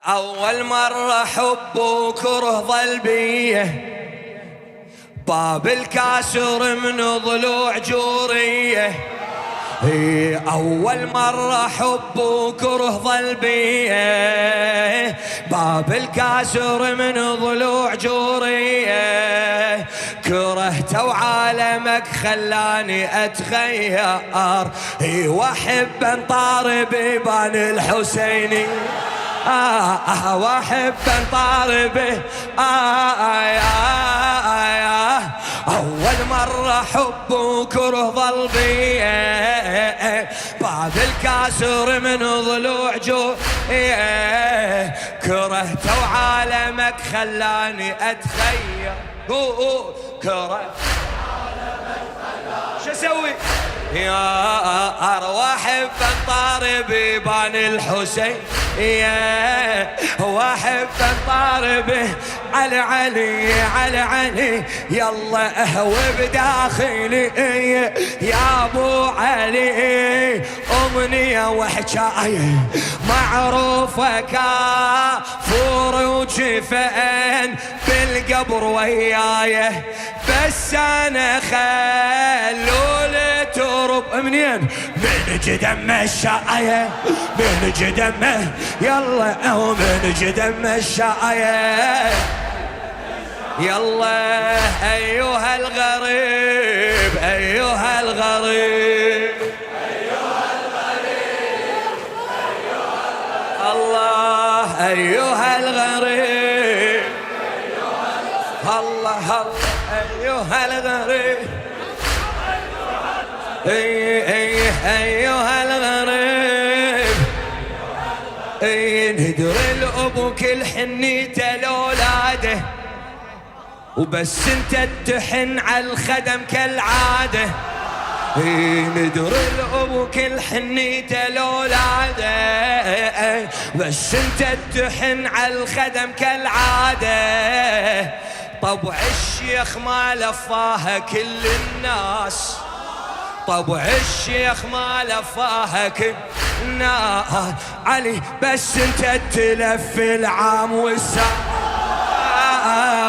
أول مرة حب وكره ظل بيه، باب الكاسر من ضلوع جوريه. أول مرة حب وكره ظل بيه، باب الكاسر من ضلوع جوريه. كرهت وعالمك خلاني أتغير، وأحب أنطار بيبان الحسيني، واحب انطار به. اول مرة حب وكره ظل بيه، باب الكاسر من ضلوع جوعيه. كرهت وعالمك خلاني اتخير، كرهت وعالمك خلاني شو اسوي يا ارواح بنطار بيبان الحسين، واحب انطار به على علي على علي. يلا اهو بداخلي يا ابو علي، امنيه وحكايه معروفه كافور وجفن بالقبر ويايه. بس انا خلولي ترب منين؟ من جدم الشايه، من جدمه يلا او من جدم الشايه. يلا ايها الغريب ايها الغريب ايها الغريب الله ايها الغريب الله الله ايها الغريب ايها الغريب. ندر الابو كل حنيته لاولاده، وبس انت تحن على الخدم كالعاده. ندر الابو كل حنيته لاولاده، بس انت تحن على الخدم كالعاده. طبع الشيخ ما لفاها كل الناس، طبع الشيخ ما لفاها كل الناس علي، بس انت تلف العام والساعة،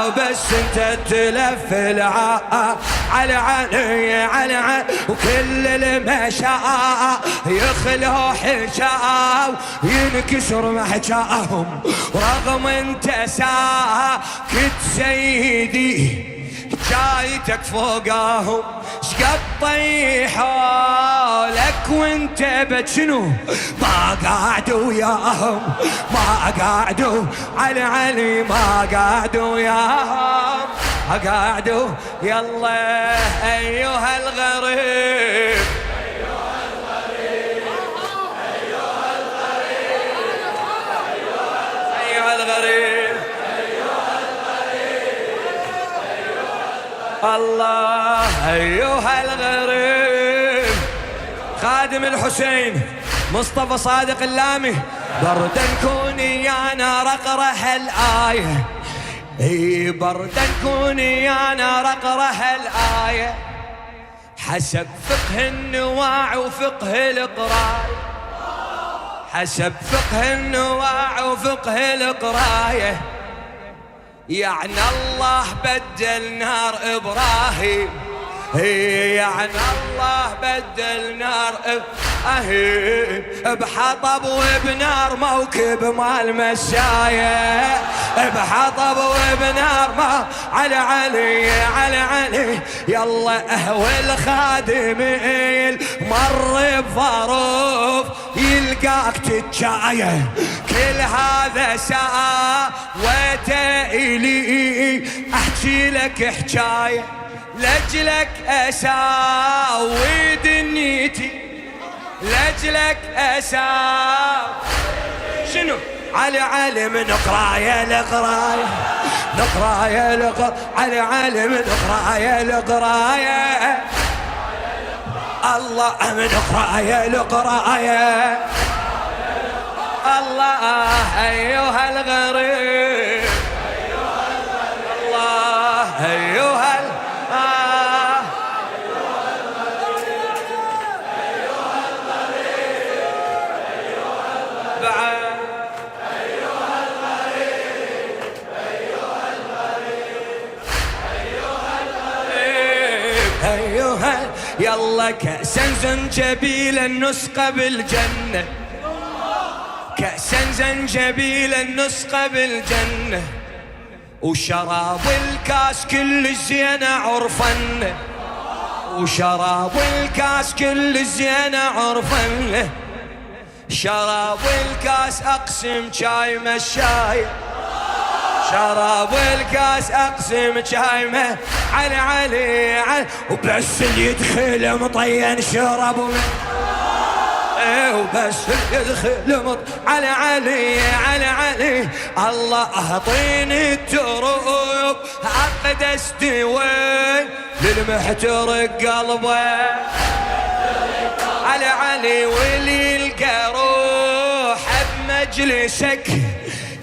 بس انت تلف العام على علي على علي. وكل المشاء يخلو حجاء وينكسر محجاهم، رغم انت ساكت سيدي جايتك فوقاهم. شقد طيحوا لك وانت بتشنو ما قعدوا وياهم، ما قعدوا علي علي ما قعدوا وياهم قعدوا. يلا ايها الغريب ايها الغريب ايها الغريب ايها الغريب الله ايها الغريب. خادم الحسين مصطفى صادق اللامي، بردا كوني يا نار اقرا هالايه، بردا كوني يا نار اقرا هالايه. حسب فقه النواع وفقه القرايه، حسب فقه النواع وفقه القرايه. يعني الله بدل نار إبراهيم، يعني الله بدل نار إبراهيم بحطب وبنار موكب مال مشاية، بحطب وبنار ما على علي على علي. يلا اهو الخادمين مر بظروف يلقاك تتشايه، كل هذا وتألي احكي لك حكايه، لاجلك اساوي دنيتي، لاجلك اساوي شنو علي علي من قرايه لقرايه، نقرايه لقرايه علي علي من قرايه لقرايه. الله من قرايه لقرايه الله ايها الغريب الله ايها بعد يلا كأسا زنجبيلا نسقى بالجنة، كأسا زنجبيلا نسقى بالجنة، وشراب الكاس كل زين عرفا، وشراب الكاس كل زين عرفا، شراب الكاس أقسم شاي مشاي، شراب الكاس أقسم شايمة علي علي علي، وبس اللي يدخل مطين شرب وبس اللي يدخل علي علي علي علي. الله أعطيني التروب عقد استوي للمحترق قلبه علي علي، واللي يلقى روح بمجلسك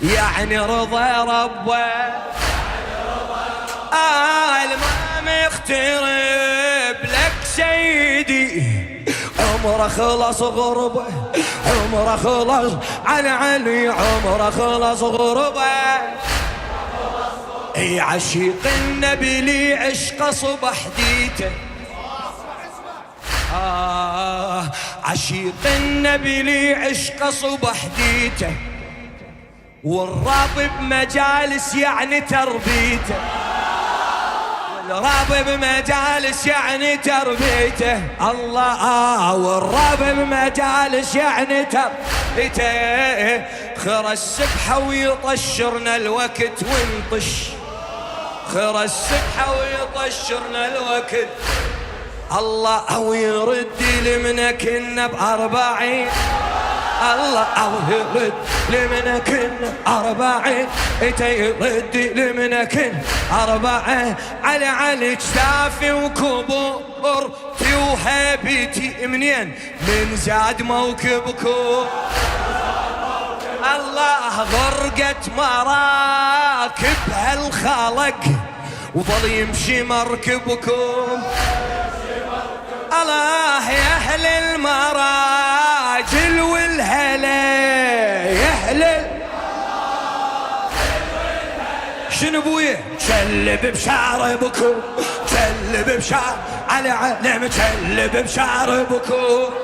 يعني رضا ربه. المام يخترب لك سيدي عمره خلص غربه، عمره خلص علي علي، عمره خلص غربه. اي عشيق النبي لي عشق صبح ديته، عشيق النبي لي عشق صبح ديته، والراب بمجالس يعني تربيته، والراب بمجالس يعني تربيته. الله والراب بمجالس يعني تربيته، خرى السبحة ويطشرنا الوقت ونطش، خرى السبحة ويطشرنا الوقت. الله ويرد لمنا كنا بأربعين، الله يرد لمنا كنا أربعين، يرد لمنا كنا أربعين. علي علي كتافي وكبرتي وهيبتي منين من زاد موكبكم. الله غرقت مراكب هالخلق وظل يمشي مركبكم. الله يا أهل المراجل والهلا، يا أهل شنو بويه شلب بشاربكم، شلب بشار على علم، شلب بشاربكم.